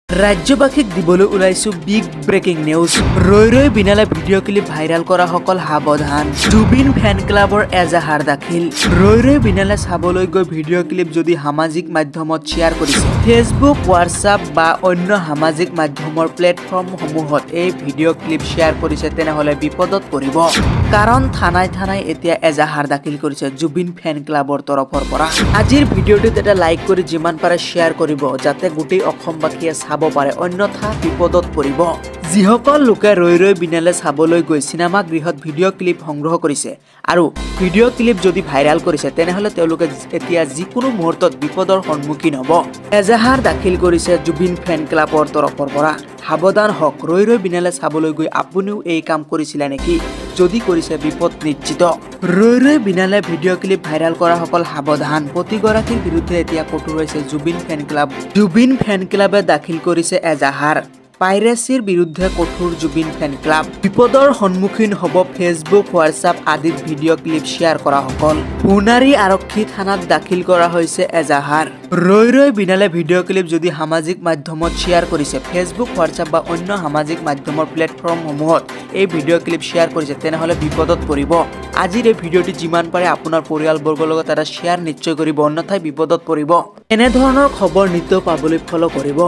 ৰাজ্যবাসীক দিবলৈ ওলাইছো বিগ ব্ৰেকিং নিউজ। ৰৈ বিনালে ভিডিঅ' ক্লিপ ভাইৰেল কৰা সকল সাৱধান। জুবিন ফেন ক্লাবৰ এজাহাৰ দাখিল। ৰৈ বিনালে চাবলৈ গৈ ভিডিঅ' ক্লিপ যদি সামাজিক মাধ্যমত শ্বেয়াৰ কৰিছে, ফেচবুক, হোৱাটছআপ বা অন্য সামাজিক মাধ্যমৰ প্লেটফৰ্মসমূহত এই ভিডিঅ' ক্লিপ শ্বেয়াৰ কৰিছে, তেনেহ'লে বিপদত পৰিব। কাৰণ থানাই এতিয়া এজাহাৰ দাখিল কৰিছে জুবিন ফেন ক্লাবৰ তৰফৰ পৰা। আজিৰ ভিডিঅ'টোত এটা লাইক কৰি যিমান পাৰে শ্বেয়াৰ কৰিব, যাতে গোটেই অসমবাসীয়ে চাব পাৰে, অন্যথা বিপদত পৰিব। যিসকল লোকে ৰৈ বিনালে চাবলৈ গৈ চিনেমা গৃহত ভিডিঅ' ক্লিপ সংগ্ৰহ কৰিছে আৰু ভিডিঅ' ক্লিপ যদি ভাইৰেল কৰিছে, তেনেহ'লে তেওঁলোকে এতিয়া যিকোনো মুহূৰ্তত বিপদৰ সন্মুখীন হ'ব। এজাহাৰ দাখিল কৰিছে জুবিন ফেন ক্লাবৰ তৰফৰ পৰা। সাৱধান হওক, ৰৈ বিনালে চাবলৈ গৈ আপুনিও এই কাম কৰিছিলে নেকি? যদি কৰিছে, বিপদ নিশ্চিত। ৰৈ বিনালে ভিডিঅ' ক্লিপ ভাইৰেল কৰা সকল সাৱধান। প্ৰতিগৰাকীৰ বিৰুদ্ধে এতিয়া কঠোৰ হৈছে জুবিন ফেন ক্লাব। জুবিন ফেন ক্লাবে দাখিল কৰিছে এজাহাৰ। পাইৰেচিৰ বিৰুদ্ধে কঠোৰ জুবিন ফেন ক্লাব। বিপদৰ সন্মুখীন হ'ব ফেচবুক, হোৱাটছআপ আদিত ভিডিঅ' ক্লিপ শ্বেয়াৰ কৰা সকল। সোণাৰী আৰক্ষী থানাত দাখিল কৰা হৈছে এজাহাৰ। ৰৈ বিনালে ভিডিঅ' ক্লিপ যদি সামাজিক মাধ্যমত শ্বেয়াৰ কৰিছে, ফেচবুক, হোৱাটছআপ বা অন্য সামাজিক মাধ্যমৰ প্লেটফৰ্মসমূহত এই ভিডিঅ' ক্লিপ শ্বেয়াৰ কৰিছে, তেনেহ'লে বিপদত পৰিব। আজিৰ এই ভিডিঅ'টি যিমান পাৰে আপোনাৰ পৰিয়ালবৰ্গৰ লগত এটা শ্বেয়াৰ নিশ্চয় কৰিব, অন্যথাই বিপদত পৰিব। এনেধৰণৰ খবৰ নিত্য পাবলৈ ফ'ল' কৰিব।